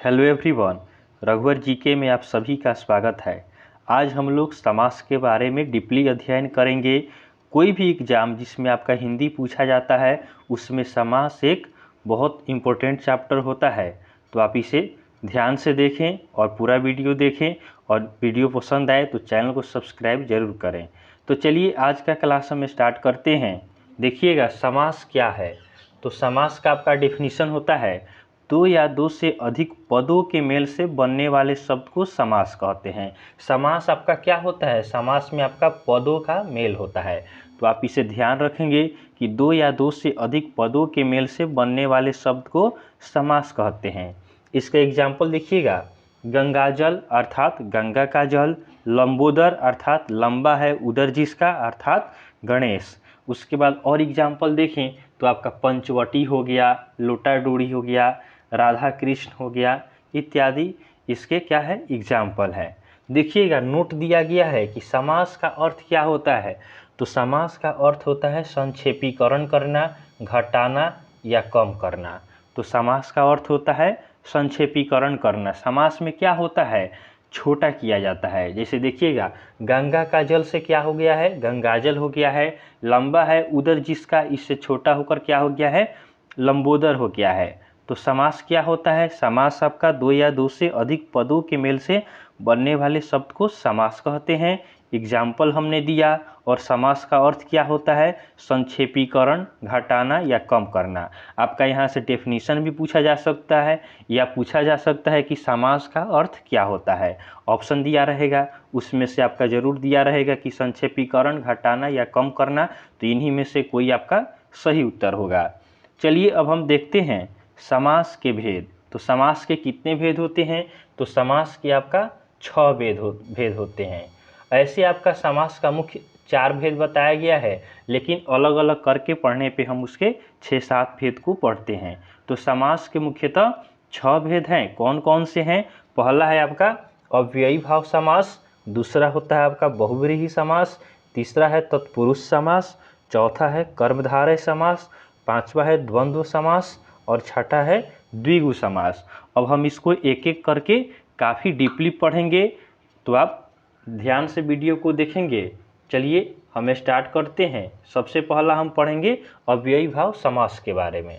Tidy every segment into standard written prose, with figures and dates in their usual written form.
Hello everyone, रघुवर GK में आप सभी का स्वागत है। आज हम लोग समास के बारे में डीपली अध्ययन करेंगे। कोई भी एग्ज़ाम जिसमें आपका हिंदी पूछा जाता है उसमें समास एक बहुत इम्पोर्टेंट चैप्टर होता है। तो आप इसे ध्यान से देखें और पूरा वीडियो देखें, और वीडियो पसंद आए तो चैनल को सब्सक्राइब ज़रूर करें। तो चलिए आज का क्लास हम स्टार्ट करते हैं। देखिएगा समास क्या है। तो समास का आपका डेफिनीशन होता है दो या दो से अधिक पदों के मेल से बनने वाले शब्द को समास कहते हैं। समास आपका क्या होता है? समास में आपका पदों का मेल होता है। तो आप इसे ध्यान रखेंगे कि दो या दो से अधिक पदों के मेल से बनने वाले शब्द को समास कहते हैं। इसका एग्जाम्पल देखिएगा, गंगाजल अर्थात गंगा का जल, लंबोदर अर्थात लंबा है उदर जिसका अर्थात गणेश। उसके बाद और एग्जाम्पल देखें तो आपका पंचवटी हो गया, लोटाडोरी हो गया, राधा कृष्ण हो गया इत्यादि इसके क्या है एग्जाम्पल है। देखिएगा नोट दिया गया है कि समास का अर्थ क्या होता है। तो समास का अर्थ होता है संक्षेपीकरण करना, घटाना या कम करना। तो समास का अर्थ होता है संक्षेपीकरण करना। समास में क्या होता है? छोटा किया जाता है। जैसे देखिएगा गंगा का जल से क्या हो गया है? गंगाजल हो गया है। लंबा है उदर जिसका, इससे छोटा होकर क्या हो गया है? लंबोदर हो गया है। तो समास क्या होता है? समास आपका दो या दो से अधिक पदों के मेल से बनने वाले शब्द को समास कहते हैं। एग्जाम्पल हमने दिया। और समास का अर्थ क्या होता है? संक्षेपीकरण, घटाना या कम करना। आपका यहाँ से डेफिनीशन भी पूछा जा सकता है, या पूछा जा सकता है कि समास का अर्थ क्या होता है। ऑप्शन दिया रहेगा, उसमें से आपका ज़रूर दिया रहेगा कि संक्षेपीकरण, घटाना या कम करना। तो इन्हीं में से कोई आपका सही उत्तर होगा। चलिए अब हम देखते हैं समास के भेद। तो समास के कितने भेद होते हैं? तो समास के आपका 6 भेद होते हैं। ऐसे आपका समास का मुख्य 4 भेद बताया गया है, लेकिन अलग अलग करके पढ़ने पे हम उसके 6-7 भेद को पढ़ते हैं। तो समास के मुख्यतः 6 भेद हैं। कौन कौन से हैं? पहला है आपका अव्ययी भाव समास, दूसरा होता है आपका बहुव्रीहि समास, तीसरा है तत्पुरुष समास, चौथा है कर्मधारय समास, पांचवा है द्वंद्व समास और छठा है द्विगु समास। अब हम इसको एक एक करके काफ़ी डीपली पढ़ेंगे, तो आप ध्यान से वीडियो को देखेंगे। चलिए हम स्टार्ट करते हैं। सबसे पहला हम पढ़ेंगे अव्ययी भाव समास के बारे में।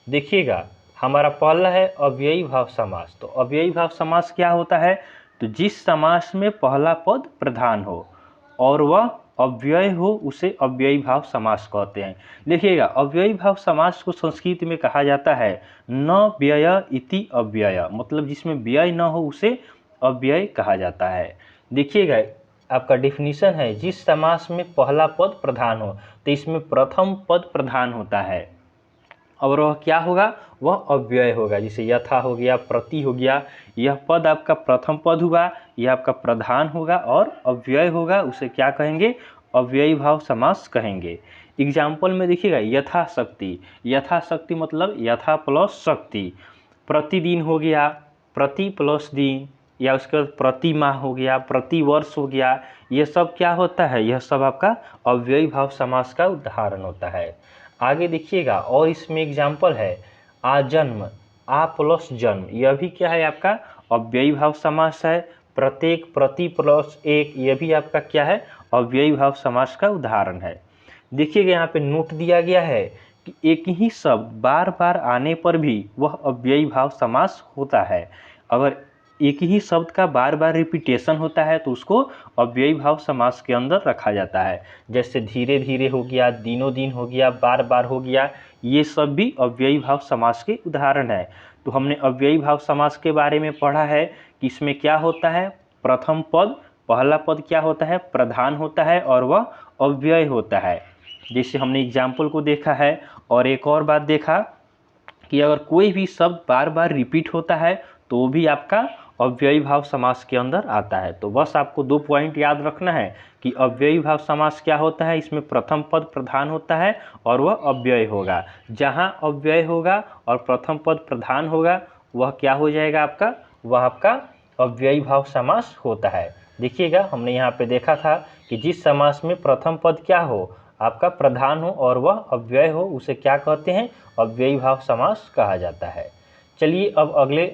देखिएगा हमारा पहला है अव्ययी भाव समास। तो अव्ययी भाव समास क्या होता है? तो जिस समास में पहला पद प्रधान हो और वह अव्यय हो उसे अव्ययी भाव समास कहते हैं। देखिएगा अव्ययी भाव समास को संस्कृत में कहा जाता है न व्यय इति अव्यय, मतलब जिसमें व्यय न हो उसे अव्यय कहा जाता है। देखिएगा आपका डेफिनीशन है जिस समास में पहला पद प्रधान हो, तो इसमें प्रथम पद प्रधान होता है और वह क्या होगा? वह अव्यय होगा। जैसे यथा हो गया, प्रति हो गया, यह पद आपका प्रथम पद हुआ, यह आपका प्रधान होगा और अव्यय होगा, उसे क्या कहेंगे? अव्ययी भाव समास कहेंगे। एग्जाम्पल में देखिएगा यथाशक्ति, यथाशक्ति मतलब यथा प्लस शक्ति। प्रतिदिन हो गया, प्रति प्लस दिन, या उसके बाद प्रति माह हो गया, प्रति वर्ष हो गया। ये सब क्या होता है? यह सब आपका अव्ययी भाव समास का उदाहरण होता है। आगे देखिएगा और इसमें एग्जाम्पल है आजन्म, आ प्लस जन्म, यह भी क्या है? आपका अव्ययी भाव समास है। प्रत्येक, प्रति प्लस एक, यह भी आपका क्या है? अव्ययी भाव समास का उदाहरण है। देखिएगा यहाँ पे नोट दिया गया है कि एक ही शब्द बार बार आने पर भी वह अव्ययी भाव समास होता है। अगर एक ही शब्द का बार बार रिपीटेशन होता है तो उसको अव्ययी भाव समास के अंदर रखा जाता है। जैसे धीरे धीरे हो गया, दिनों दिन हो गया, बार बार हो गया, ये सब भी अव्ययी भाव समास के उदाहरण है। तो हमने अव्ययी भाव समास के बारे में पढ़ा है कि इसमें क्या होता है? प्रथम पद, पहला पद क्या होता है? प्रधान होता है और वह अव्यय होता है। जैसे हमने एग्जाम्पल को देखा है। और एक और बात देखा कि अगर कोई भी शब्द बार बार रिपीट होता है तो भी आपका अव्ययी भाव समास के अंदर आता है। तो बस आपको 2 पॉइंट याद रखना है कि अव्ययी भाव समास क्या होता है, इसमें प्रथम पद प्रधान होता है और वह अव्यय होगा। जहाँ अव्यय होगा और प्रथम पद प्रधान होगा वह क्या हो जाएगा आपका? वह आपका अव्ययी भाव समास होता है। देखिएगा हमने यहाँ पे देखा था कि जिस समास में प्रथम पद क्या हो? आपका प्रधान हो और वह अव्यय हो उसे क्या कहते हैं? अव्ययी भाव समास कहा जाता है। चलिए अब अगले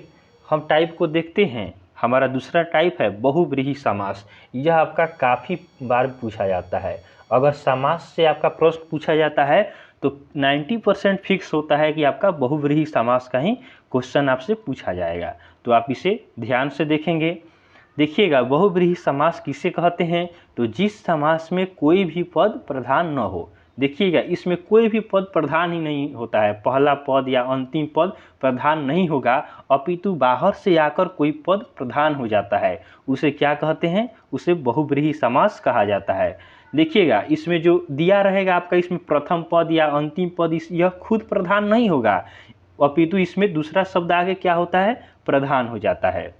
हम टाइप को देखते हैं। हमारा दूसरा टाइप है बहुव्रीहि समास। यह आपका काफ़ी बार पूछा जाता है। अगर समास से आपका प्रश्न पूछा जाता है तो 90% फिक्स होता है कि आपका बहुव्रीहि समास का ही क्वेश्चन आपसे पूछा जाएगा। तो आप इसे ध्यान से देखेंगे। देखिएगा, बहुव्रीहि समास किसे कहते हैं? तो जिस समास में कोई भी पद प्रधान न हो। देखिएगा, इसमें कोई भी पद प्रधान ही नहीं होता है, पहला पद या अंतिम पद प्रधान नहीं होगा, अपितु बाहर से आकर कोई पद प्रधान हो जाता है। उसे क्या कहते हैं? उसे बहुव्रीहि समास कहा जाता है। देखिएगा, इसमें जो दिया रहेगा आपका, इसमें प्रथम पद या अंतिम पद यह खुद प्रधान नहीं होगा, अपितु इसमें दूसरा शब्द आगे क्या होता है? प्रधान हो जाता है।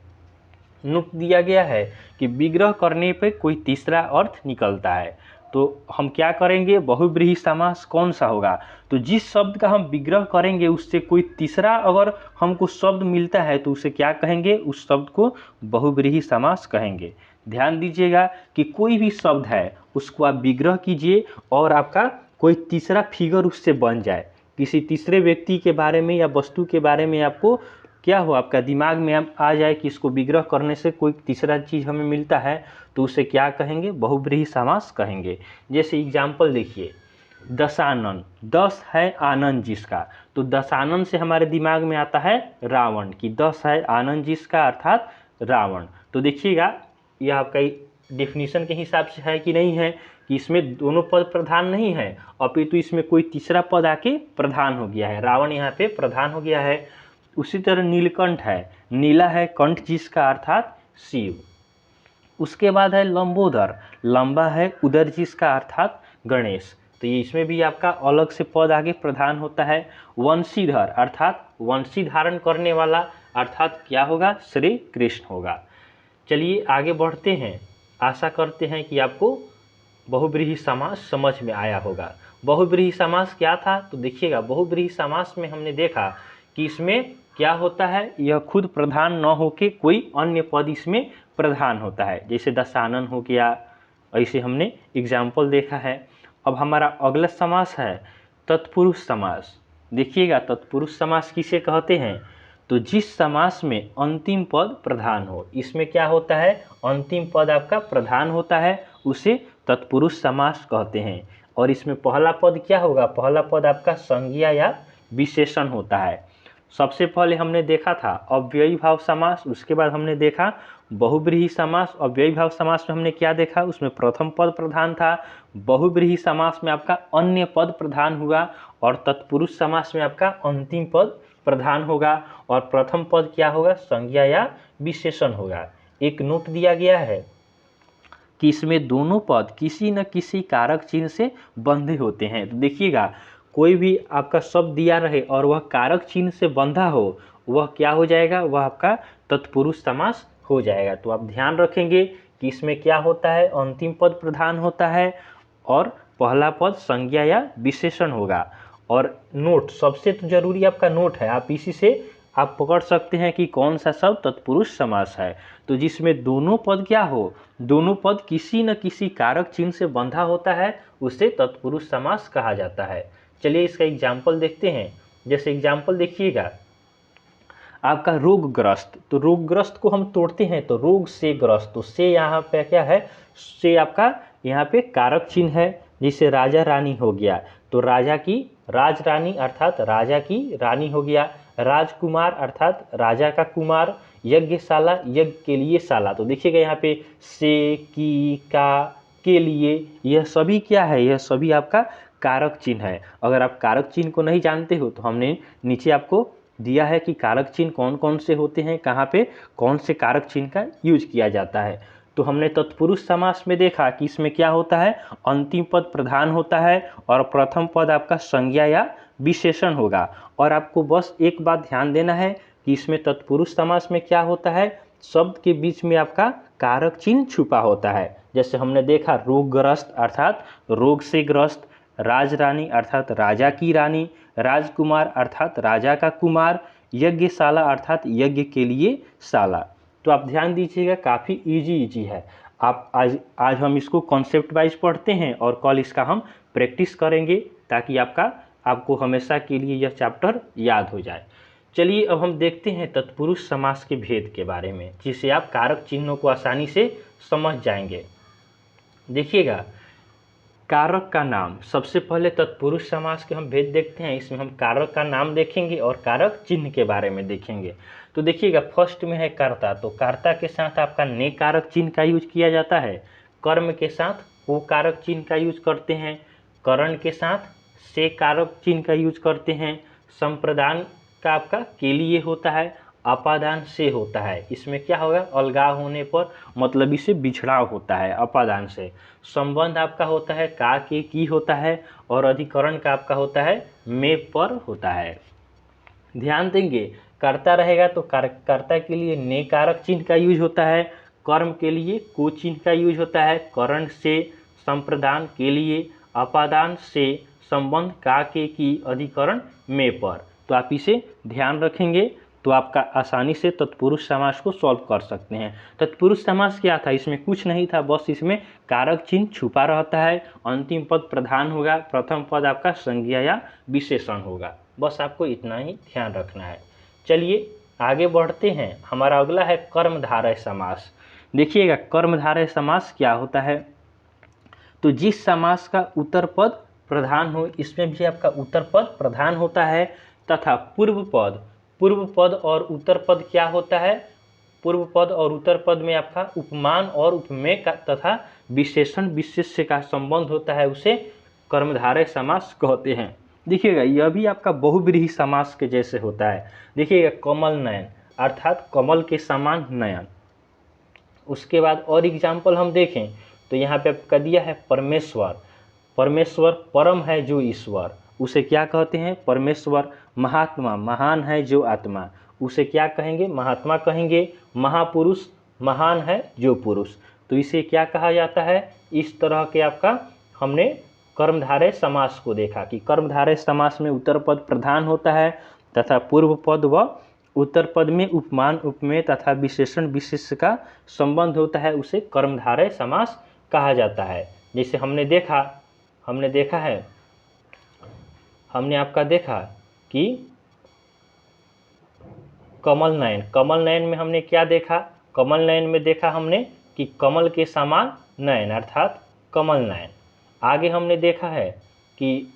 नोट दिया गया है कि विग्रह करने पे कोई तीसरा अर्थ निकलता है। तो हम क्या करेंगे? बहुव्रीहि समास कौन सा होगा? तो जिस शब्द का हम विग्रह करेंगे उससे कोई तीसरा अगर हमको शब्द मिलता है तो उसे क्या कहेंगे? उस शब्द को बहुव्रीहि समास कहेंगे। ध्यान दीजिएगा कि कोई भी शब्द है उसको आप विग्रह कीजिए और आपका कोई तीसरा फिगर उससे बन जाए, किसी तीसरे व्यक्ति के बारे में या वस्तु के बारे में आपको क्या हो, आपका दिमाग में आ जाए कि इसको विग्रह करने से कोई तीसरा चीज़ हमें मिलता है, तो उसे क्या कहेंगे? बहुव्रीहि समास कहेंगे। जैसे एग्जाम्पल देखिए, दशानन, दस है आनंद जिसका, तो दशानन से हमारे दिमाग में आता है रावण, की 10 है आनंद जिसका अर्थात रावण। तो देखिएगा, यह आपका डेफिनेशन के हिसाब से है कि नहीं है, कि इसमें दोनों पद प्रधान नहीं है, अपितु इसमें कोई तीसरा पद आके प्रधान हो गया है, रावण यहाँ पे प्रधान हो गया है। उसी तरह नीलकंठ है, नीला है कंठ जिसका अर्थात शिव। उसके बाद है लंबोदर, लंबा है उदर जिसका अर्थात गणेश। तो ये इसमें भी आपका अलग से पद आगे प्रधान होता है। वंशीधर अर्थात वंशी धारण करने वाला, अर्थात क्या होगा? श्री कृष्ण होगा। चलिए आगे बढ़ते हैं। आशा करते हैं कि आपको बहुव्रीहि समास समझ में आया होगा। बहुव्रीहि समास क्या था? तो देखिएगा, बहुव्रीहि समास में हमने देखा कि इसमें क्या होता है, यह खुद प्रधान न होके कोई अन्य पद इसमें प्रधान होता है, जैसे दशानन हो गया, ऐसे हमने एग्जाम्पल देखा है। अब हमारा अगला समास है तत्पुरुष समास। देखिएगा, तत्पुरुष समास किसे कहते हैं? तो जिस समास में अंतिम पद प्रधान हो, इसमें क्या होता है? अंतिम पद आपका प्रधान होता है, उसे तत्पुरुष समास कहते हैं। और इसमें पहला पद क्या होगा? पहला पद आपका संज्ञा या विशेषण होता है। सबसे पहले हमने देखा था अव्ययी भाव समास, उसके बाद हमने देखा बहुव्रीहि समास। अव्ययी भाव समास में हमने क्या देखा? उसमें प्रथम पद प्रधान था। बहुव्रीहि समास में आपका अन्य पद प्रधान हुआ, और तत्पुरुष समास में आपका अंतिम पद प्रधान होगा, और प्रथम पद क्या होगा? संज्ञा या विशेषण होगा। एक नोट दिया गया है कि इसमें दोनों पद किसी न किसी कारक चिन्ह से बंधे होते हैं। तो देखिएगा, कोई भी आपका शब्द दिया रहे और वह कारक चिन्ह से बंधा हो, वह क्या हो जाएगा? वह आपका तत्पुरुष समास हो जाएगा। तो आप ध्यान रखेंगे कि इसमें क्या होता है? अंतिम पद प्रधान होता है और पहला पद संज्ञा या विशेषण होगा। और नोट, सबसे तो जरूरी आपका नोट है, आप इसी से आप पकड़ सकते हैं कि कौन सा शब्द तत्पुरुष समास है। तो जिसमें दोनों पद क्या हो? दोनों पद किसी न किसी कारक चिन्ह से बंधा होता है, उसे तत्पुरुष समास कहा जाता है। चलिए इसका एग्जाम्पल देखते हैं। जैसे एग्जाम्पल देखिएगा, आपका रोगग्रस्त, तो रोगग्रस्त को हम तोड़ते हैं तो रोग से ग्रस्त, तो से यहाँ पे क्या है? से आपका यहाँ पे कारक चिन्ह है। जैसे राजा रानी हो गया, तो राजा की राज रानी अर्थात राजा की रानी हो गया। राजकुमार अर्थात राजा का कुमार। यज्ञशाला, यज्ञ के लिए शाला, तो देखिएगा यहाँ पे से, की, का, के लिए, यह सभी क्या है? यह सभी आपका कारक चिन्ह है। अगर आप कारक चिन्ह को नहीं जानते हो तो हमने नीचे आपको दिया है कि कारक चिन्ह कौन कौन से होते हैं, कहाँ पे कौन से कारक चिन्ह का यूज किया जाता है। तो हमने तत्पुरुष समास में देखा कि इसमें क्या होता है? अंतिम पद प्रधान होता है और प्रथम पद आपका संज्ञा या विशेषण होगा। और आपको बस एक बात ध्यान देना है कि इसमें तत्पुरुष समास में क्या होता है? शब्द के बीच में आपका कारक चिन्ह छुपा होता है। जैसे हमने देखा रोगग्रस्त अर्थात रोग से ग्रस्त, राजरानी अर्थात राजा की रानी, राजकुमार अर्थात राजा का कुमार, यज्ञशाला अर्थात यज्ञ के लिए शाला। तो आप ध्यान दीजिएगा, काफ़ी इजी है। आप आज हम इसको कॉन्सेप्ट वाइज पढ़ते हैं और कल इसका हम प्रैक्टिस करेंगे, ताकि आपको हमेशा के लिए यह चैप्टर याद हो जाए। चलिए अब हम देखते हैं तत्पुरुष समास के भेद के बारे में, जिससे आप कारक चिन्हों को आसानी से समझ जाएंगे। देखिएगा, कारक का नाम, सबसे पहले तत्पुरुष समास के हम भेद देखते हैं। इसमें हम कारक का नाम देखेंगे और कारक चिन्ह के बारे में देखेंगे। तो देखिएगा, फर्स्ट में है कर्ता। तो कर्ता के साथ आपका ने कारक चिन्ह का यूज किया जाता है। कर्म के साथ को कारक चिन्ह का यूज करते हैं। करण के साथ से कारक चिन्ह का यूज करते हैं। संप्रदान का आपका के लिए होता है। अपादान से होता है। इसमें क्या होगा, अलगाव होने पर मतलब इससे बिछड़ाव होता है अपादान से। संबंध आपका होता है का के की होता है। और अधिकरण का आपका होता है में पर होता है। ध्यान देंगे, कर्ता रहेगा तो कर्ता के लिए ने कारक चिन्ह का यूज होता है। कर्म के लिए को चिन्ह का यूज होता है। करण से, संप्रदान के लिए, अपादान से, संबंध का के की, अधिकरण में पर। तो आप इसे ध्यान रखेंगे तो आपका आसानी से तत्पुरुष समास को सॉल्व कर सकते हैं। तत्पुरुष समास क्या था, इसमें कुछ नहीं था, बस इसमें कारक चिन्ह छुपा रहता है। अंतिम पद प्रधान होगा, प्रथम पद आपका संज्ञा या विशेषण होगा। बस आपको इतना ही ध्यान रखना है। चलिए आगे बढ़ते हैं। हमारा अगला है कर्मधारय समास। देखिएगा, कर्मधारय समास क्या होता है। तो जिस समास का उत्तर पद प्रधान हो, इसमें भी आपका उत्तर पद प्रधान होता है तथा पूर्व पद और उत्तर पद क्या होता है, पूर्व पद और उत्तर पद में आपका उपमान और उपमेय का तथा विशेषण विशेष्य का संबंध होता है, उसे कर्मधारय समास कहते हैं। देखिएगा, यह भी आपका बहुव्रीहि समास के जैसे होता है। देखिएगा, कमल नयन अर्थात कमल के समान नयन। उसके बाद और एग्जाम्पल हम देखें तो यहाँ पे आपका दिया है परमेश्वर। परमेश्वर परम है जो ईश्वर, उसे क्या कहते हैं, परमेश्वर। महात्मा महान है जो आत्मा, उसे क्या कहेंगे, महात्मा कहेंगे। महापुरुष महान है जो पुरुष, तो इसे क्या कहा जाता है। इस तरह के आपका हमने कर्मधारय समास को देखा कि कर्मधारय समास में उत्तर पद प्रधान होता है तथा पूर्व पद व उत्तर पद में उपमान उपमेय तथा विशेषण विशेष्य का संबंध होता है, उसे कर्मधारय समास कहा जाता है। जैसे हमने आपका देखा कि कमल नयन में हमने क्या देखा, कमल नयन में देखा हमने कि कमल के समान नयन अर्थात कमल नयन। आगे हमने देखा है कि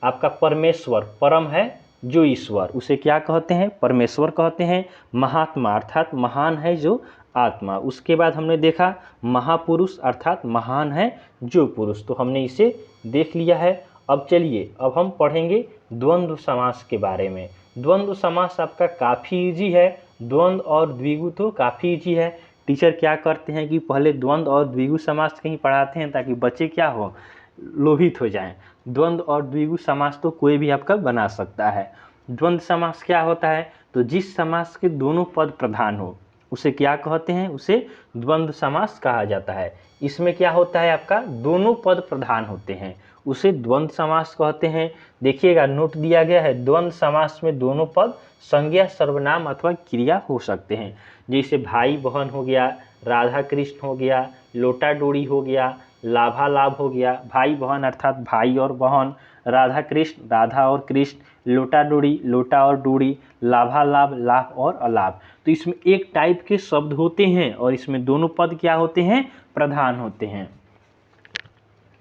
आपका परमेश्वर परम है जो ईश्वर, उसे क्या कहते हैं, परमेश्वर कहते हैं। महात्मा अर्थात महान है जो आत्मा। उसके बाद हमने देखा महापुरुष अर्थात महान है जो पुरुष, तो हमने इसे देख लिया है। अब चलिए अब हम पढ़ेंगे द्वंद्व समास के बारे में। द्वंद्व समास आपका काफ़ी इजी है। द्वंद्व और द्विगु तो काफ़ी इजी है। टीचर क्या करते हैं कि पहले द्वंद्व और द्विगु समास कहीं पढ़ाते हैं ताकि बच्चे क्या हो, लोभित हो जाएं। द्वंद्व और द्विगु समास तो कोई भी आपका बना सकता है। द्वंद्व समास क्या होता है, तो जिस समास के दोनों पद प्रधान हो उसे क्या कहते हैं, उसे द्वंद्व समास कहा जाता है। इसमें क्या होता है, आपका दोनों पद प्रधान होते हैं, उसे द्वंद्व समास कहते हैं। देखिएगा, नोट दिया गया है, द्वंद्व समास में दोनों पद संज्ञा सर्वनाम अथवा क्रिया हो सकते हैं। जैसे भाई बहन हो गया, राधा कृष्ण हो गया, लोटा डोरी हो गया, लाभा लाभ हो गया। भाई बहन अर्थात भाई और बहन, राधा कृष्ण राधा और कृष्ण, लोटा डोरी लोटा और डोरी, लाभा लाभ लाभ और अलाभ। तो इसमें एक टाइप के शब्द होते हैं और इसमें दोनों पद क्या होते हैं, प्रधान होते हैं।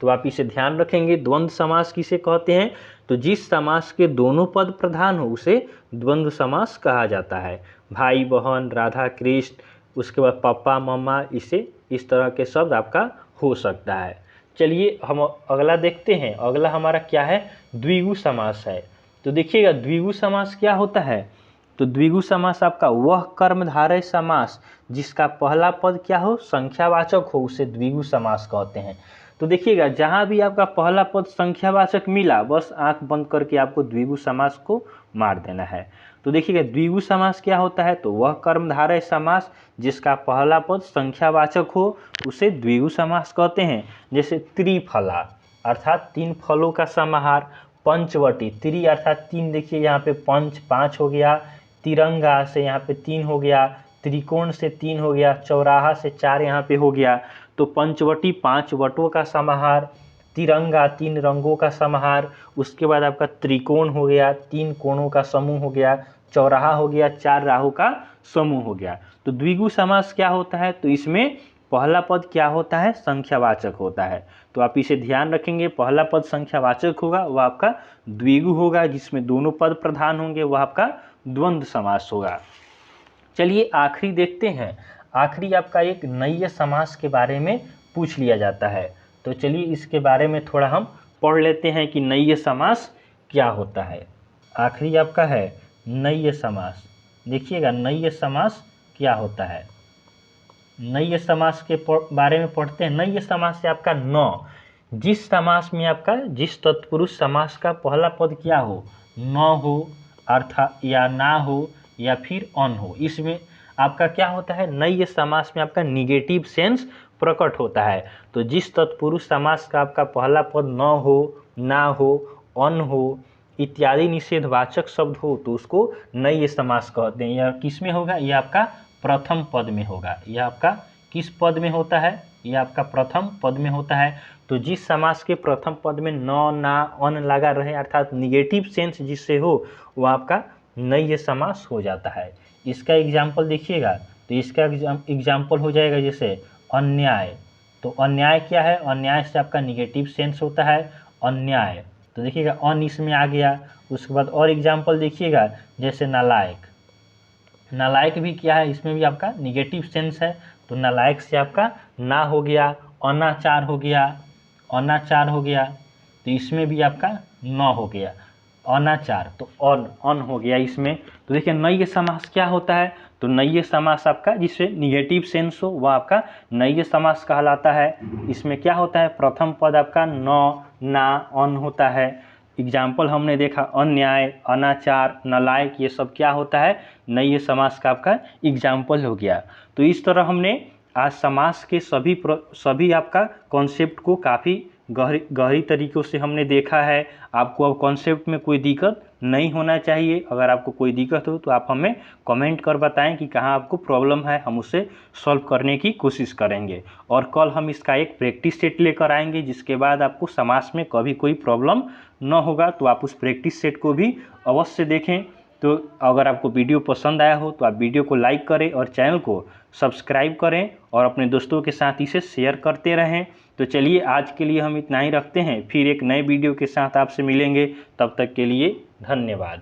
तो आप इसे ध्यान रखेंगे। द्वंद्व समास किसे कहते हैं, तो जिस समास के दोनों पद प्रधान हो उसे द्वंद्व समास कहा जाता है। भाई बहन, राधा कृष्ण, उसके बाद पापा मम्मा, इसे इस तरह के शब्द आपका हो सकता है। चलिए हम अगला देखते हैं। अगला हमारा क्या है, द्विगु समास है। तो देखिएगा, द्विगु समास क्या होता है, तो द्विगु समास आपका वह कर्मधारय समास जिसका पहला पद क्या हो, संख्यावाचक हो, उसे द्विगु समास कहते हैं। तो देखिएगा, जहाँ भी आपका पहला पद संख्यावाचक मिला बस आंख बंद करके आपको द्विगु समास को मार देना है। तो देखिएगा, द्विगु समास क्या होता है, तो वह कर्मधारय समास जिसका पहला पद संख्यावाचक हो उसे द्विगु समास कहते हैं। जैसे त्रिफला अर्थात तीन फलों का समाहार, पंचवटी, त्रि अर्थात तीन, देखिए यहाँ पे पंच पाँच हो गया, तिरंगा से यहाँ पे तीन हो गया, त्रिकोण से तीन हो गया, चौराहा से चार यहाँ पे हो गया। तो पंचवटी पांच वटों का समाहार, तिरंगा तीन रंगों का समाहार, उसके बाद आपका त्रिकोण हो गया, तीन कोणों का समूह हो गया, चौराहा हो गया, 4 राहु का समूह हो गया। तो द्विगु समास क्या होता है, तो इसमें पहला पद क्या होता है, संख्यावाचक होता है। तो आप इसे ध्यान रखेंगे, पहला पद संख्यावाचक होगा वह आपका द्विगु होगा, जिसमें दोनों पद प्रधान होंगे वह आपका द्वंद्व समास होगा। चलिए आखिरी देखते हैं, आखिरी आपका एक नय्य समास के बारे में पूछ लिया जाता है। तो चलिए इसके बारे में थोड़ा हम पढ़ लेते हैं कि नय्य समास क्या होता है। आखिरी आपका है नय्य समास। देखिएगा नय्य समास क्या होता है। नय्य समास के बारे में पढ़ते हैं। नय्य समास से आपका न, जिस समास में आपका जिस तत्पुरुष समास का पहला पद क्या हो, न हो अर्थात या ना हो या फिर अन हो, इसमें आपका क्या होता है, नय्य समास में आपका निगेटिव सेंस प्रकट होता है। तो जिस तत्पुरुष समास का आपका पहला पद न हो, ना हो, अन हो इत्यादि निषेधवाचक शब्द हो तो उसको नय्य समास कहते हैं। यह किस में होगा, यह आपका प्रथम पद में होगा। यह आपका किस पद में होता है, यह आपका प्रथम पद में होता है। तो जिस समास के प्रथम पद में न, ना, अन लगा रहे अर्थात निगेटिव सेंस जिससे हो वह आपका नय्य समास हो जाता है। इसका एग्जाम्पल देखिएगा, तो इसका एग्जाम्पल हो जाएगा जैसे अन्याय। तो अन्याय क्या है, अन्याय से आपका निगेटिव सेंस होता है अन्याय। तो देखिएगा अन इसमें आ गया। उसके बाद और एग्जाम्पल देखिएगा जैसे नालायक। नालायक भी क्या है, इसमें भी आपका निगेटिव सेंस है। तो नालायक से आपका ना हो गया, अनाचार हो गया, अनाचार हो गया। तो इसमें भी आपका न हो गया, अनाचार। तो अन हो गया इसमें। तो देखिए नय्य समास क्या होता है, तो नय्य समास आपका जिससे निगेटिव सेंस हो वह आपका नय्य समास कहलाता है। इसमें क्या होता है, प्रथम पद आपका न, ना, अन होता है। एग्जाम्पल हमने देखा अन्याय, अनाचार, नालायक, ये सब क्या होता है, नय्य समास का आपका एग्जाम्पल हो गया। तो इस तरह हमने आज समास के सभी आपका कॉन्सेप्ट को काफ़ी गहरी तरीक़ों से हमने देखा है। आपको अब कॉन्सेप्ट में कोई दिक्कत नहीं होना चाहिए। अगर आपको कोई दिक्कत हो तो आप हमें कमेंट कर बताएं कि कहाँ आपको प्रॉब्लम है, हम उसे सॉल्व करने की कोशिश करेंगे। और कल हम इसका एक प्रैक्टिस सेट लेकर आएंगे, जिसके बाद आपको समास में कभी कोई प्रॉब्लम न होगा। तो आप उस प्रैक्टिस सेट को भी अवश्य देखें। तो अगर आपको वीडियो पसंद आया हो तो आप वीडियो को लाइक करें और चैनल को सब्सक्राइब करें और अपने दोस्तों के साथ इसे शेयर करते रहें। तो चलिए आज के लिए हम इतना ही रखते हैं, फिर एक नए वीडियो के साथ आपसे मिलेंगे। तब तक के लिए धन्यवाद।